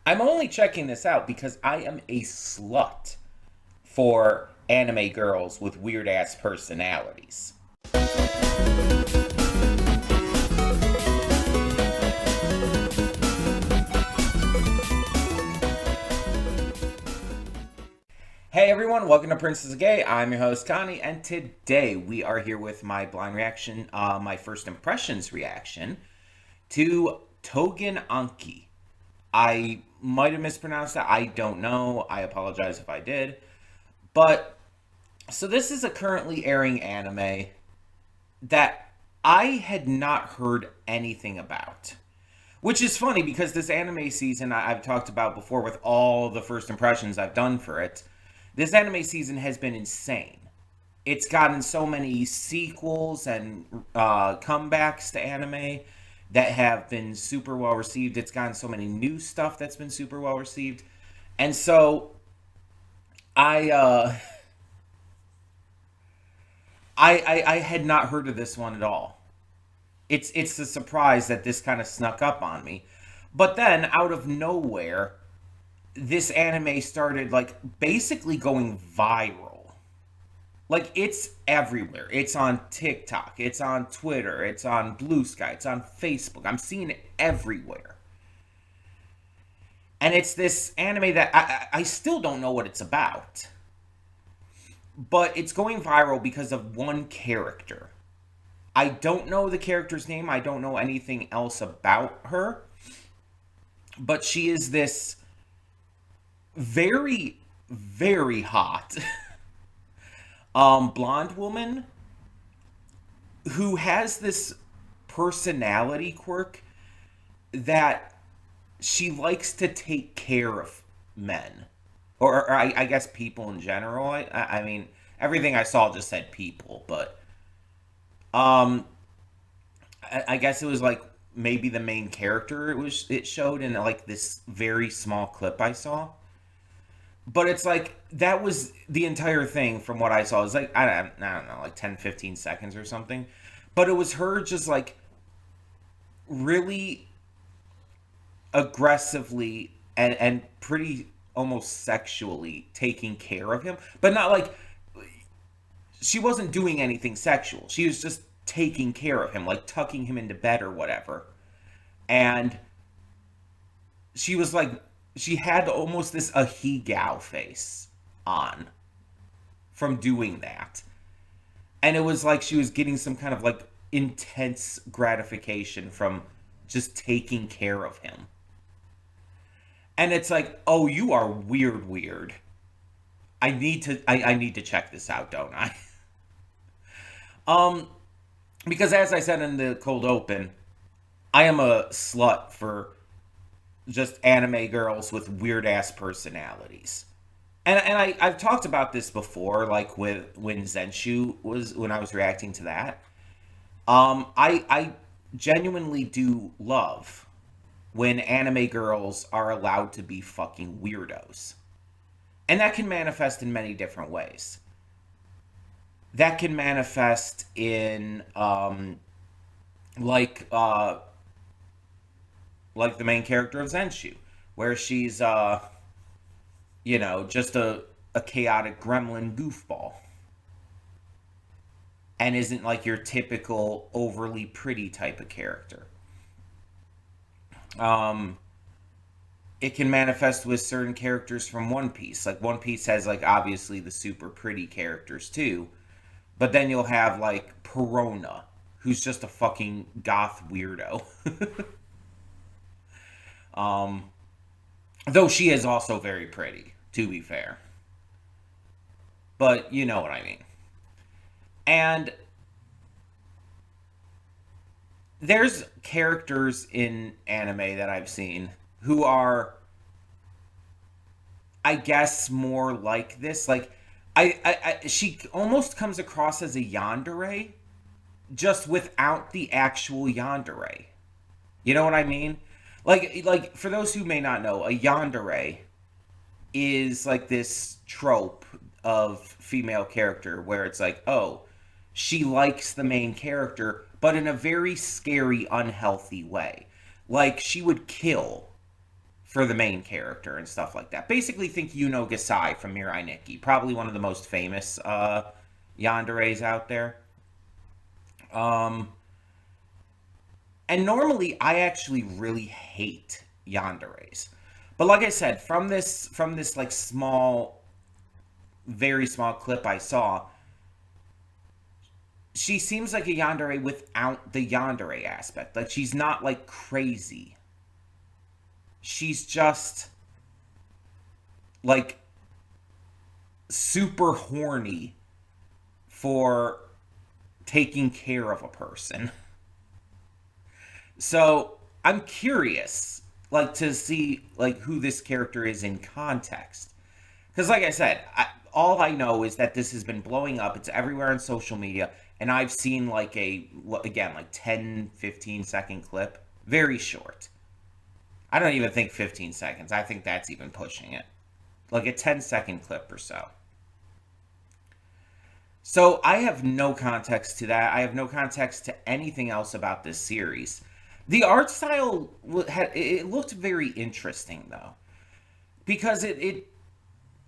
I'm only checking this out because I am a slut for anime girls with weird ass personalities. Hey everyone, welcome to Princess of Gay. I'm your host Connie, and today we are here with my blind reaction, my first impressions reaction to Tougen Anki. I might have mispronounced that. I don't know. I apologize if I did. But so this is a currently airing anime that I had not heard anything about. Which is funny because this anime season I've talked about before with all the first impressions I've done for it. This anime season has been insane. It's gotten so many sequels and comebacks to anime that have been super well received. It's gotten so many new stuff that's been super well received. And so I I had not heard of this one at all. It's a surprise that this kind of snuck up on me. But then out of nowhere, this anime started like basically going viral. Like it's everywhere. It's on TikTok, it's on Twitter, it's on Blue Sky, it's on Facebook. I'm seeing it everywhere. And it's this anime that I still don't know what it's about. But it's going viral because of one character. I don't know the character's name. I don't know anything else about her. But she is this very, very hot blonde woman who has this personality quirk that she likes to take care of men. Or I guess people in general. I mean, everything I saw just said people, but um, I guess it was like maybe the main character it showed in like this very small clip I saw. But it's like that was the entire thing from what I saw. It was like I don't know, like 10, 15 seconds or something. But it was her just like really aggressively and pretty almost sexually taking care of him, but not like she wasn't doing anything sexual. She was just taking care of him, like tucking him into bed or whatever. And she was like, she had almost this a he gal face on from doing that. And it was like she was getting some kind of like intense gratification from just taking care of him. And it's like, oh, you are weird, weird. I need to check this out, don't I? Um, because as I said in the cold open, I am a slut for just anime girls with weird ass personalities. I've talked about this before, like with when Zenshu was when I was reacting to that. I genuinely do love when anime girls are allowed to be fucking weirdos. And that can manifest in many different ways. That can manifest in like like the main character of Zenshu, where she's just a chaotic gremlin goofball and isn't like your typical overly pretty type of character. Um it can manifest with certain characters from One Piece. Like One Piece has like obviously the super pretty characters too, but then you'll have like Perona, who's just a fucking goth weirdo. um though she is also very pretty, to be fair. But you know what I mean. And there's characters in anime that I've seen who are, I guess, more like this. Like, she almost comes across as a yandere, just without the actual yandere. You know what I mean? Like for those who may not know, a yandere is like this trope of female character where it's like, oh, she likes the main character, but in a very scary, unhealthy way. Like she would kill for the main character and stuff like that. Basically, think Yuno Gasai from Mirai Nikki, probably one of the most famous yanderes out there. And normally, I actually really hate yanderes, but like I said, from this like small, very small clip I saw, she seems like a yandere without the yandere aspect. Like, she's not like crazy. She's just like super horny for taking care of a person. So I'm curious, like, to see like who this character is in context. Because, like I said, all I know is that this has been blowing up. It's everywhere on social media. And I've seen, like, again, like 10, 15-second clip. Very short. I don't even think 15 seconds. I think that's even pushing it. Like a 10-second clip or so. So I have no context to that. I have no context to anything else about this series. The art style, it looked very interesting, though. Because it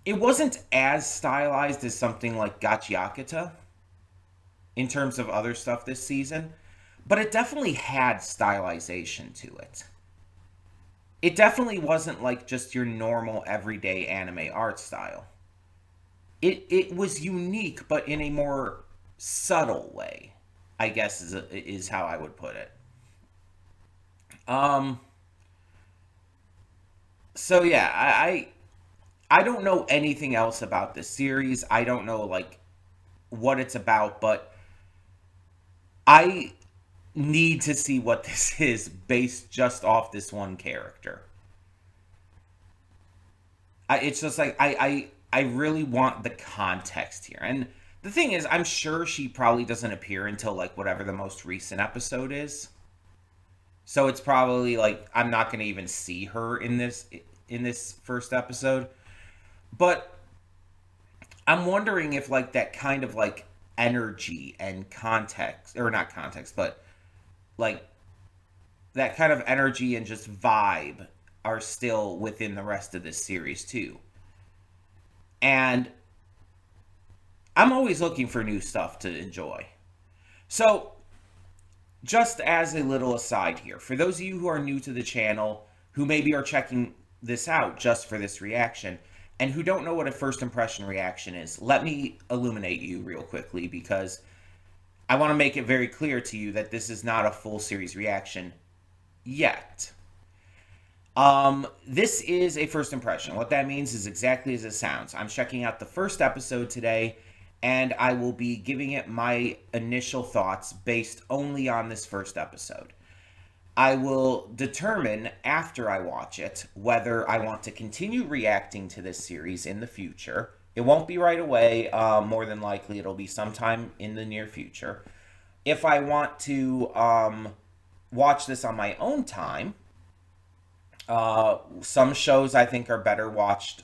wasn't as stylized as something like Gachiakata in terms of other stuff this season, but it definitely had stylization to it. It definitely wasn't like just your normal everyday anime art style. It was unique, but in a more subtle way, I guess is how I would put it. Um. So yeah, I don't know anything else about this series. I don't know like what it's about, but I need to see what this is based just off this one character. It's just like I really want the context here. And the thing is, I'm sure she probably doesn't appear until like whatever the most recent episode is. So it's probably like I'm not going to even see her in this first episode. But I'm wondering if like that kind of like energy and context, or not context, but like that kind of energy and just vibe are still within the rest of this series too. And I'm always looking for new stuff to enjoy. So, just as a little aside here, for those of you who are new to the channel, who maybe are checking this out just for this reaction, and who don't know what a first impression reaction is, let me illuminate you real quickly, because I want to make it very clear to you that this is not a full series reaction yet. This is a first impression. What that means is exactly as it sounds. I'm checking out the first episode today, and I will be giving it my initial thoughts based only on this first episode. I will determine after I watch it whether I want to continue reacting to this series in the future. It won't be right away. More than likely, it'll be sometime in the near future. If I want to watch this on my own time, some shows I think are better watched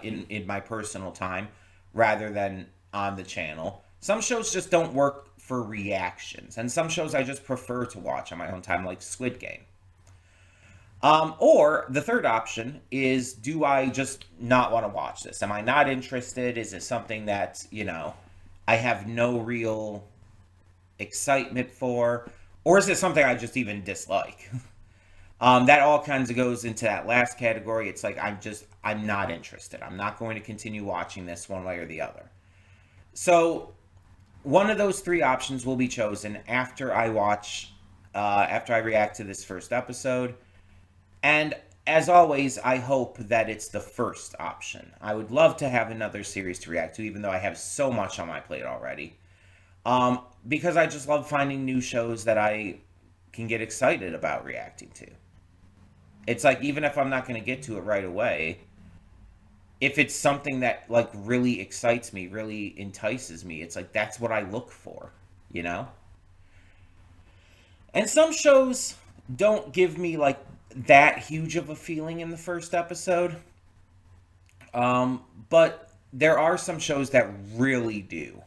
in my personal time rather than on the channel. Some shows just don't work for reactions, and some shows I just prefer to watch on my own time, like Squid Game. Or the third option is, do I just not want to watch this? Am I not interested? Is it something that, I have no real excitement for? Or is it something I just even dislike? That all kinds of goes into that last category. It's like, I'm not interested. I'm not going to continue watching this one way or the other. So one of those three options will be chosen after I react to this first episode. And as always, I hope that it's the first option. I would love to have another series to react to, even though I have so much on my plate already. Because I just love finding new shows that I can get excited about reacting to. It's like, even if I'm not going to get to it right away, if it's something that like really excites me, really entices me, it's like that's what I look for, And some shows don't give me like that huge of a feeling in the first episode. But there are some shows that really do.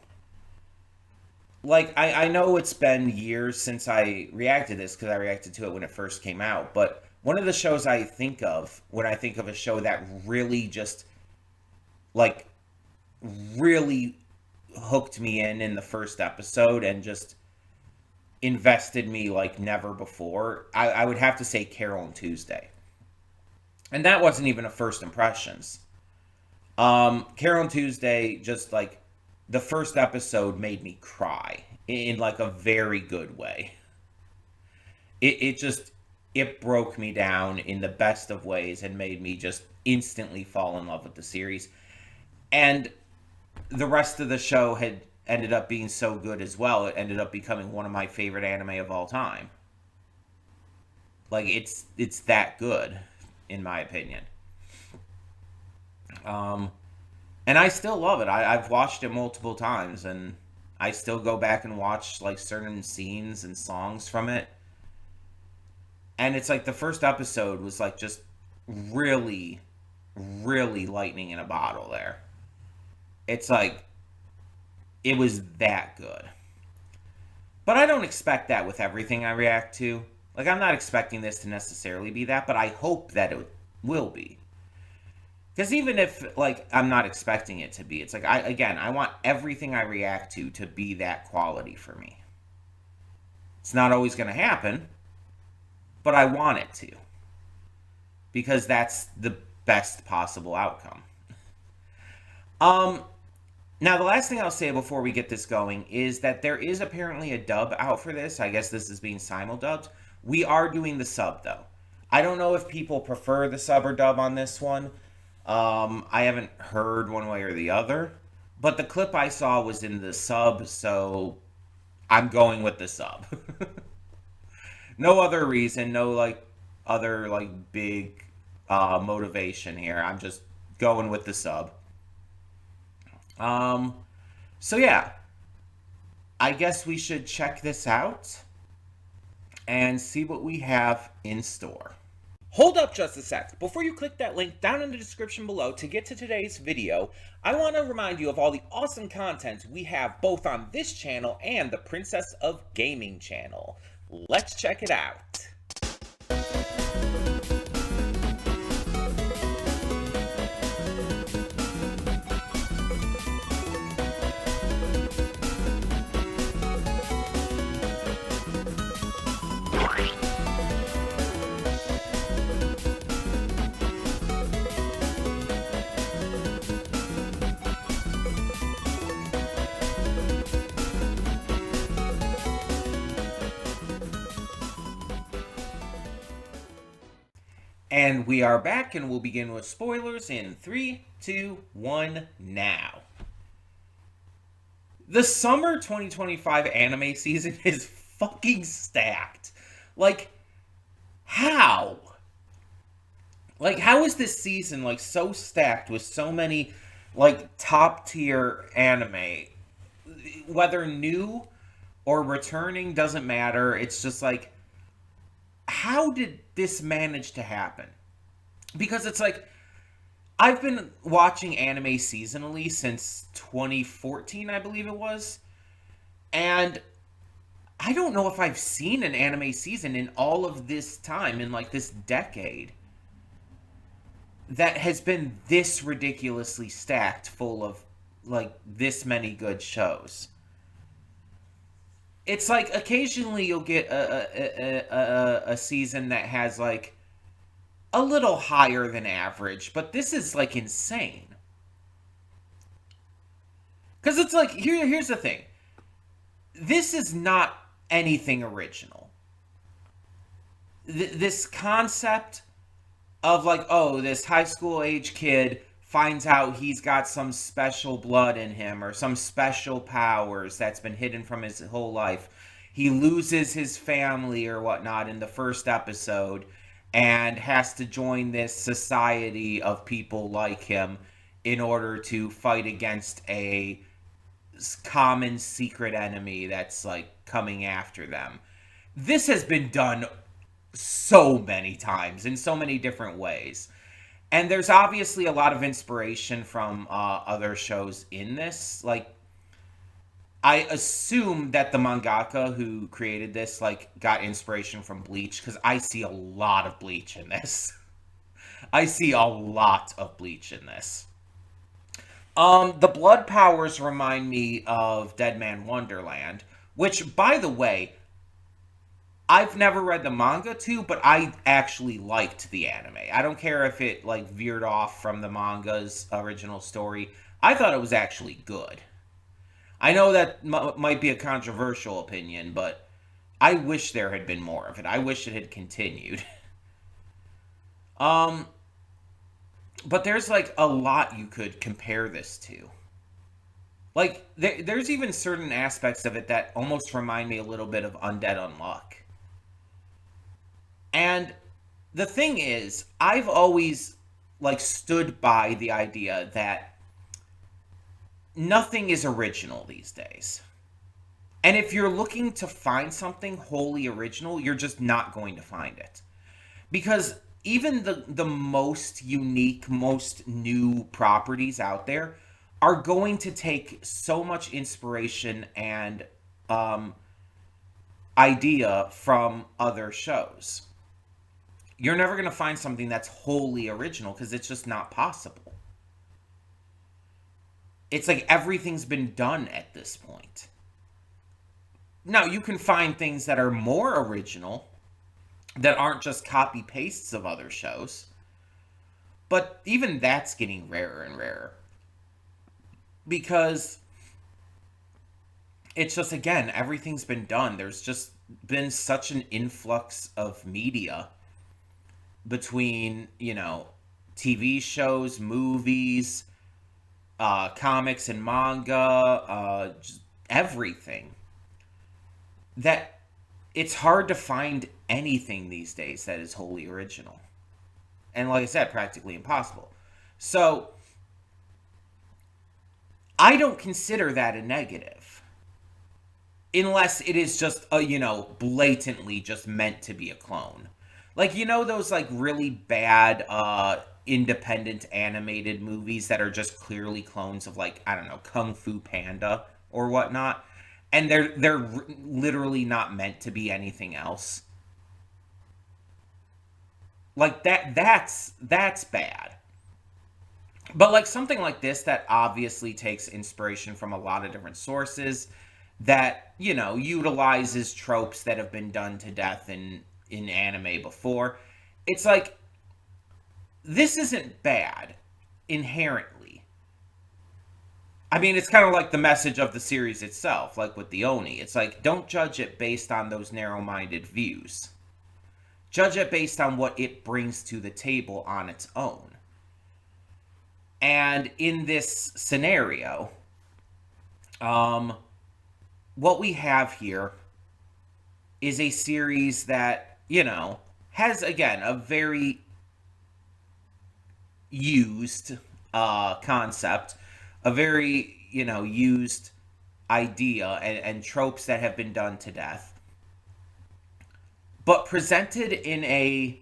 Like, I know it's been years since I reacted to this, because I reacted to it when it first came out, but one of the shows I think of when I think of a show that really just like really hooked me in the first episode and just invested me like never before, I would have to say Carol and Tuesday. And that wasn't even a first impressions. Carol and Tuesday, just like the first episode made me cry in like a very good way. It just it broke me down in the best of ways and made me just instantly fall in love with the series. And the rest of the show had ended up being so good as well. It ended up becoming one of my favorite anime of all time. Like it's that good, in my opinion. Um, and I still love it. I've watched it multiple times, and I still go back and watch like certain scenes and songs from it. And it's like the first episode was like just really, really lightning in a bottle there. It's like it was that good. But I don't expect that with everything I react to. Like, I'm not expecting this to necessarily be that, but I hope that it will be. Because even if, like, I'm not expecting it to be, it's like, I want everything I react to be that quality for me. It's not always going to happen, but I want it to. Because that's the best possible outcome. Now, the last thing I'll say before we get this going is that there is apparently a dub out for this. I guess this is being simuldubbed. We are doing the sub, though. I don't know if people prefer the sub or dub on this one. I haven't heard one way or the other. But the clip I saw was in the sub, so I'm going with the sub. No other reason, no, like, other, like, big motivation here. I'm just going with the sub. So yeah, I guess we should check this out and see what we have in store. Hold up just a sec. Before you click that link down in the description below to get to today's video, I want to remind you of all the awesome content we have both on this channel and the Princess of Gaming channel. Let's check it out. And we are back, and we'll begin with spoilers in 3, 2, 1, now. The summer 2025 anime season is fucking stacked. Like, how? Like, how is this season, like, so stacked with so many, like, top-tier anime? Whether new or returning doesn't matter. It's just like, how did this manage to happen? Because it's like, I've been watching anime seasonally since 2014, I believe it was. And I don't know if I've seen an anime season in all of this time, in like this decade, that has been this ridiculously stacked full of like this many good shows. It's like occasionally you'll get a season that has like a little higher than average, but this is like insane. Because it's like, here's the thing. This is not anything original. This concept of like, oh, this high school age kid finds out he's got some special blood in him or some special powers that's been hidden from his whole life. He loses his family or whatnot in the first episode and has to join this society of people like him in order to fight against a common secret enemy that's like coming after them. This has been done so many times in so many different ways. And there's obviously a lot of inspiration from other shows in this. Like, I assume that the mangaka who created this like got inspiration from Bleach because I see a lot of Bleach in this. I see a lot of Bleach in this. The blood powers remind me of Dead Man Wonderland, which, by the way, I've never read the manga to, but I actually liked the anime. I don't care if it like veered off from the manga's original story. I thought it was actually good. I know that might be a controversial opinion, but I wish there had been more of it. I wish it had continued. Um, but there's like a lot you could compare this to. Like there's even certain aspects of it that almost remind me a little bit of Undead Unluck. And the thing is, I've always like stood by the idea that nothing is original these days. And if you're looking to find something wholly original, you're just not going to find it. Because even the most unique, most new properties out there are going to take so much inspiration and um, idea from other shows. You're never going to find something that's wholly original because it's just not possible. It's like everything's been done at this point. Now, you can find things that are more original that aren't just copy pastes of other shows, but even that's getting rarer and rarer because it's just, again, everything's been done. There's just been such an influx of media between, TV shows, movies, comics and manga, just everything, that it's hard to find anything these days that is wholly original. And like I said, practically impossible. So I don't consider that a negative. Unless it is just blatantly just meant to be a clone. Like, those like really bad independent animated movies that are just clearly clones of, like, I don't know, Kung Fu Panda or whatnot, and they're literally not meant to be anything else. Like that's bad. But like something like this that obviously takes inspiration from a lot of different sources, that utilizes tropes that have been done to death in anime before. It's like, this isn't bad inherently. I mean, it's kind of like the message of the series itself, like with the Oni. It's like, don't judge it based on those narrow-minded views. Judge it based on what it brings to the table on its own. And in this scenario, what we have here is a series that, has, again, a very used concept, a very, used idea and tropes that have been done to death, but presented in a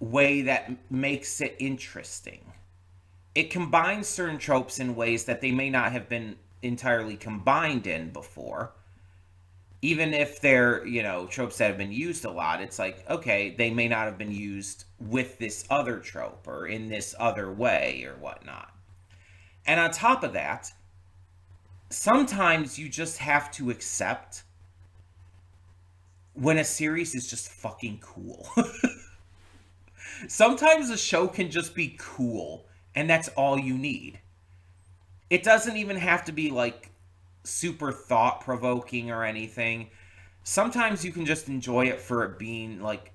way that makes it interesting. It combines certain tropes in ways that they may not have been entirely combined in before. Even if they're, tropes that have been used a lot, it's like, okay, they may not have been used with this other trope or in this other way or whatnot. And on top of that, sometimes you just have to accept when a series is just fucking cool. Sometimes a show can just be cool, and that's all you need. It doesn't even have to be like super thought provoking or anything. Sometimes you can just enjoy it for it being like,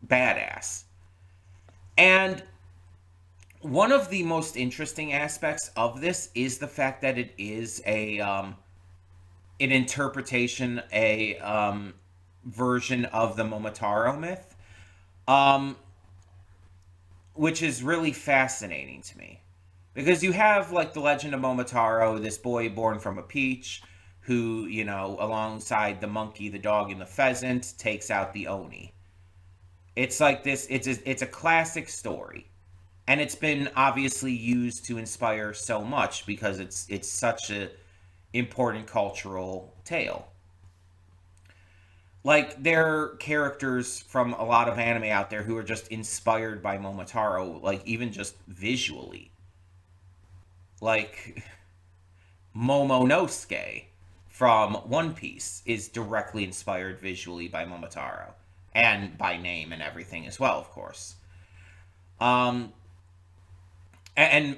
badass. And one of the most interesting aspects of this is the fact that it is an interpretation, a version of the Momotaro myth, um, which is really fascinating to me. Because you have, like, the legend of Momotaro, this boy born from a peach, who, alongside the monkey, the dog, and the pheasant, takes out the Oni. It's like this, it's a classic story. And it's been obviously used to inspire so much because it's such important cultural tale. Like, there are characters from a lot of anime out there who are just inspired by Momotaro, like, even just visually. Like, Momonosuke from One Piece is directly inspired visually by Momotaro. And by name and everything as well, of course. Um, and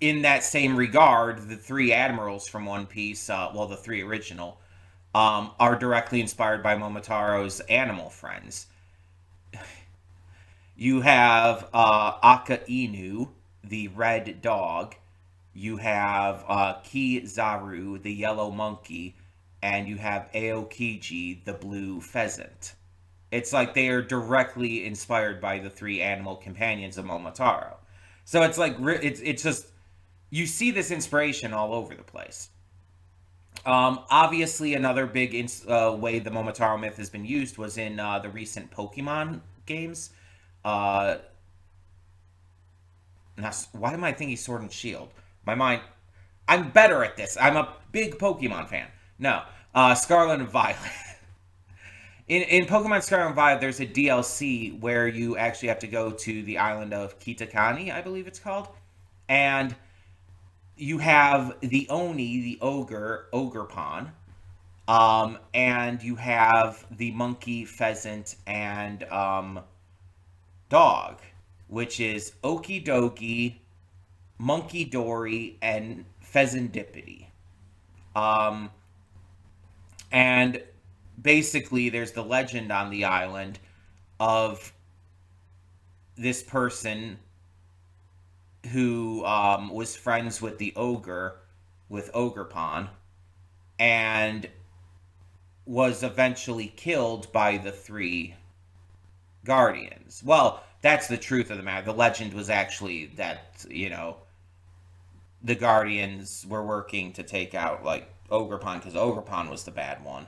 in that same regard, the three admirals from One Piece, well, the three original, are directly inspired by Momotaro's animal friends. You have Aka Inu, the red dog. You have Kizaru, the yellow monkey. And you have Aokiji, the blue pheasant. It's like they are directly inspired by the three animal companions of Momotaro. So it's like, it's just, you see this inspiration all over the place. Obviously, another big way the Momotaro myth has been used was in the recent Pokemon games. Uh, why am I thinking Sword and Shield? My mind. I'm better at this. I'm a big Pokemon fan. No, Scarlet and Violet. In Pokemon Scarlet and Violet, there's a DLC where you actually have to go to the island of Kitakani, I believe it's called, and you have the Oni, the ogre pawn, and you have the monkey, pheasant, and dog, which is Okidogi, Monkey Dory, and Pheasantipity. And basically, there's the legend on the island of this person who was friends with the ogre, with Ogrepon, and was eventually killed by the three guardians. Well, that's the truth of the matter. The legend was actually that, the guardians were working to take out, like, Ogrepon, because Ogrepon was the bad one.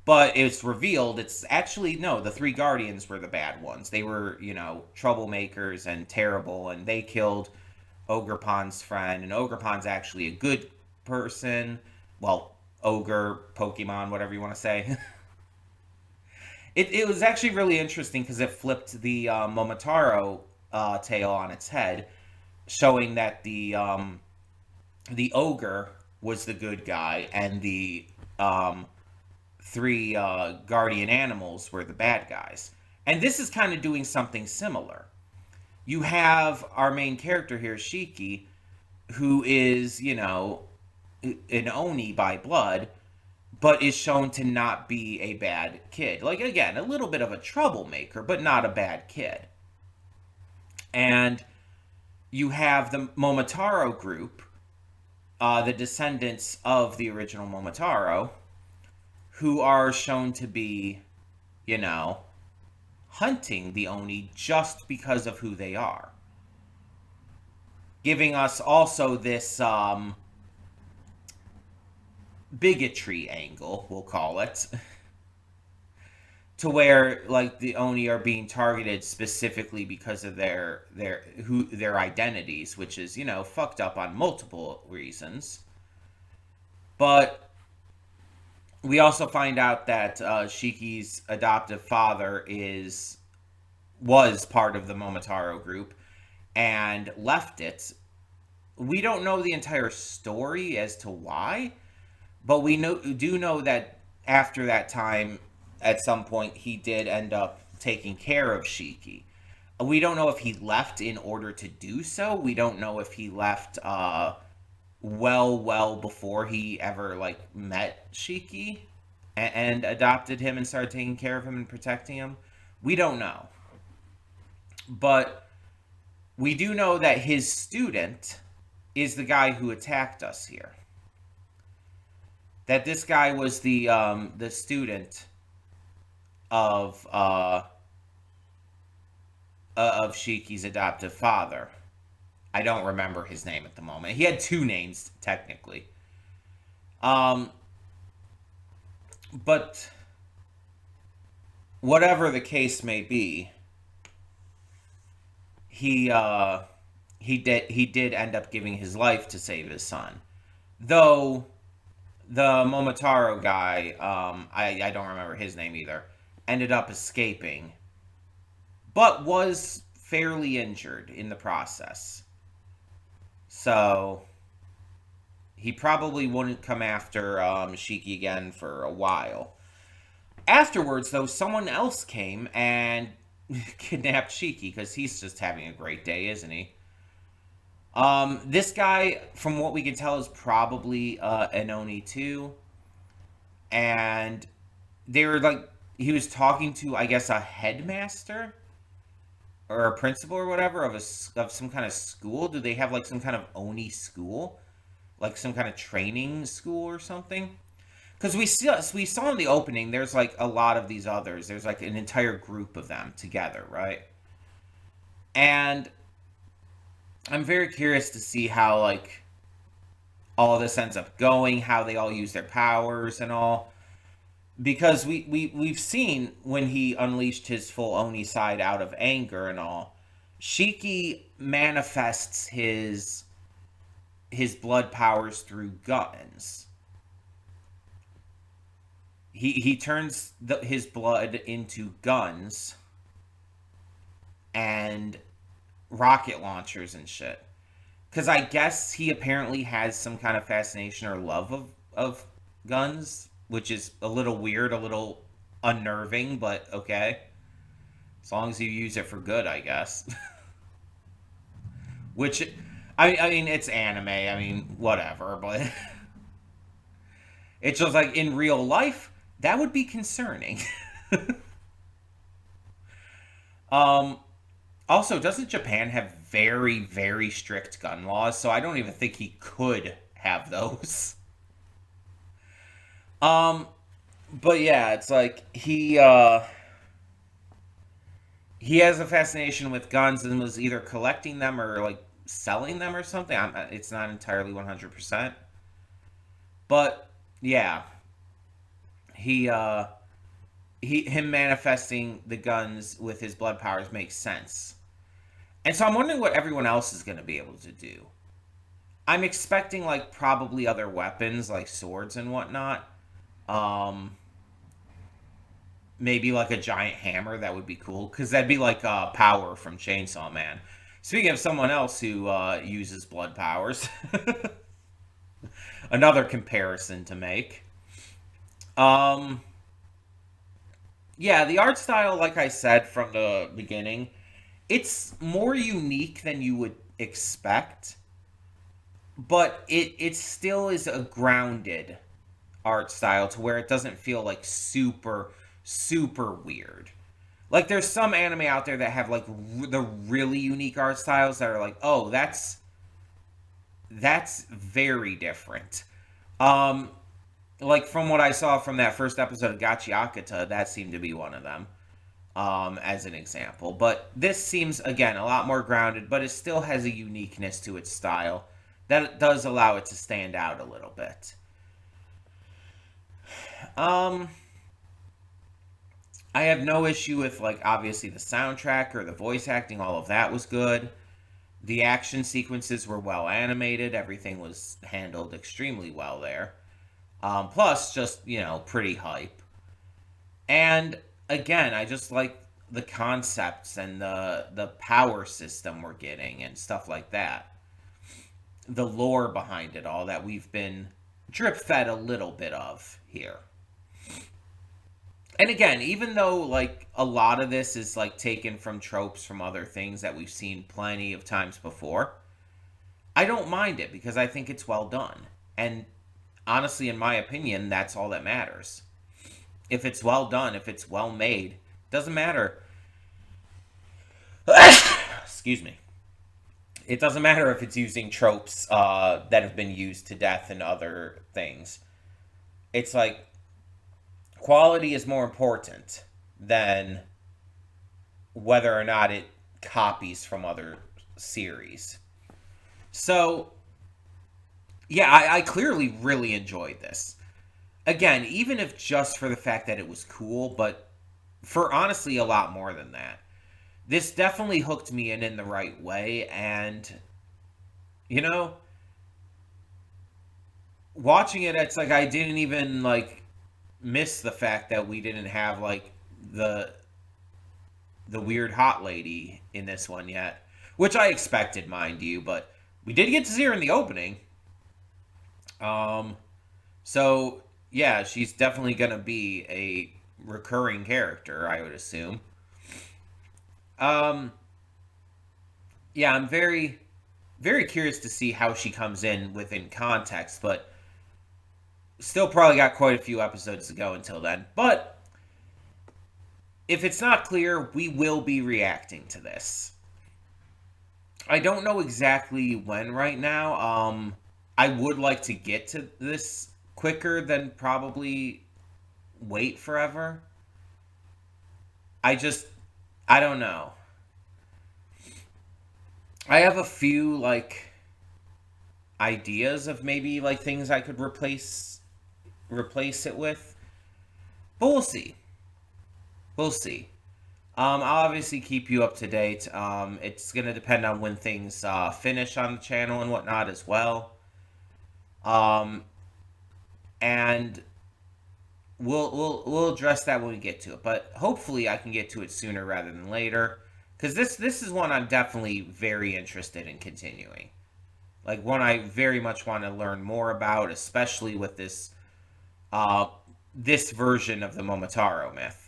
But it's revealed it's actually, no, the three guardians were the bad ones. They were, troublemakers and terrible, and they killed Ogrepon's friend, and Ogrepon's actually a good person. Well, ogre, Pokemon, whatever you want to say. It was actually really interesting because it flipped the Momotaro tale on its head, showing that the ogre was the good guy, and the three guardian animals were the bad guys. And this is kind of doing something similar. You have our main character here, Shiki, who is, an Oni by blood, but is shown to not be a bad kid. Like, again, a little bit of a troublemaker, but not a bad kid. And you have the Momotaro group, the descendants of the original Momotaro, who are shown to be, hunting the Oni just because of who they are. Giving us also this bigotry angle, we'll call it, to where, like, the Oni are being targeted specifically because of their identities, which is, fucked up on multiple reasons. But we also find out that Shiki's adoptive father was part of the Momotaro group and left it. We don't know the entire story as to why, but we do know that after that time, at some point, he did end up taking care of Shiki. We don't know if he left in order to do so. We don't know if he left well before he ever, like, met Shiki and adopted him and started taking care of him and protecting him. We don't know. But we do know that his student is the guy who attacked us here. That this guy was the student of Shiki's adoptive father. I don't remember his name at the moment. He had two names, technically. But whatever the case may be, he did end up giving his life to save his son. Though the Momotaro guy, I don't remember his name either, ended up escaping, but was fairly injured in the process. So he probably wouldn't come after Shiki again for a while. Afterwards, though, someone else came and kidnapped Shiki because he's just having a great day, isn't he? This guy, from what we can tell, is probably an Oni too, and they were like he was talking to, I guess, a headmaster or a principal or whatever of of some kind of school. Do they have like some kind of Oni school, like some kind of training school or something? Because we saw in the opening, there's like a lot of these others. There's like an entire group of them together, right? And I'm very curious to see how like all of this ends up going, how they all use their powers and all. Because we've seen when he unleashed his full Oni side out of anger and all, Shiki manifests his blood powers through guns. He turns his blood into guns and rocket launchers and shit. Because I guess he apparently has some kind of fascination or love of guns, which is a little weird, a little unnerving, but okay. As long as you use it for good, I guess. Which, I mean, it's anime. I mean, whatever, but it's just like in real life, that would be concerning. um, Also, doesn't Japan have very, very strict gun laws? So I don't even think he could have those. Um, but yeah, it's like he has a fascination with guns and was either collecting them or like selling them or something. It's not entirely 100%. But yeah, he him manifesting the guns with his blood powers makes sense. And so I'm wondering what everyone else is going to be able to do. I'm expecting like probably other weapons like swords and whatnot. Um, Maybe like a giant hammer, that would be cool because that'd be like Power from Chainsaw Man. Speaking of someone else who uses blood powers, another comparison to make. Um, yeah, the art style, like I said from the beginning, it's more unique than you would expect, but it still is a grounded art style to where it doesn't feel like super weird. Like there's some anime out there that have like the really unique art styles that are like, "Oh, that's very different." Um like from what I saw from that first episode of Gachi Akata, that seemed to be one of them. As an example. But this seems again a lot more grounded, but it still has a uniqueness to its style that does allow it to stand out a little bit. Um I have no issue with like obviously the soundtrack or the voice acting, all of that was good. The action sequences were well animated, everything was handled extremely well there. Plus just, pretty hype. And again, I just like the concepts and the power system we're getting and stuff like that. The lore behind it all that we've been drip fed a little bit of here. And again, even though like a lot of this is like taken from tropes from other things that we've seen plenty of times before, I don't mind it because I think it's well done. And honestly, in my opinion, that's all that matters. If it's well done, if it's well made, doesn't matter. Excuse me. It doesn't matter if it's using tropes that have been used to death in other things. It's like quality is more important than whether or not it copies from other series. So, yeah, I clearly really enjoyed this. Again, even if just for the fact that it was cool, but for honestly a lot more than that. This definitely hooked me in the right way, and you know, watching it, it's like I didn't even like miss the fact that we didn't have like the the weird hot lady in this one yet, which I expected, mind you, but we did get to see her in the opening. Um, so yeah, she's definitely gonna be a recurring character, I would assume. Um, yeah, I'm very curious to see how she comes in within context, but still probably got quite a few episodes to go until then. But if it's not clear, we will be reacting to this. I don't know exactly when right now. I would like to get to this quicker than probably wait forever. I just, I don't know. I have a few like ideas of maybe like things I could replace it with, but we'll see. We'll see. I'll obviously keep you up to date. It's gonna depend on when things finish on the channel and whatnot as well. Um, and we'll address that when we get to it. But hopefully, I can get to it sooner rather than later, because this is one I'm definitely very interested in continuing. Like one I very much want to learn more about, especially with uh this version of the Momotaro myth.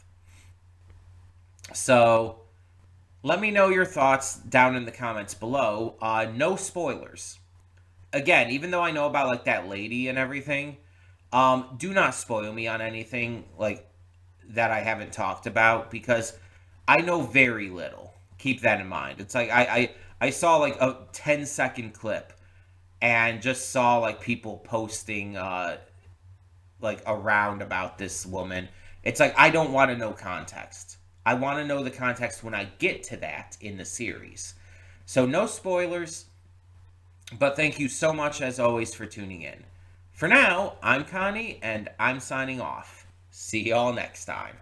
So let me know your thoughts down in the comments below. No spoilers. Again, even though I know about like that lady and everything, do not spoil me on anything like that I haven't talked about because I know very little. Keep that in mind. It's like I saw like a 10-second clip and just saw like people posting like around about this woman. It's like I don't want to know context. I want to know the context when I get to that in the series. So no spoilers, but thank you so much as always for tuning in. For now, I'm Connie and I'm signing off. See y'all next time.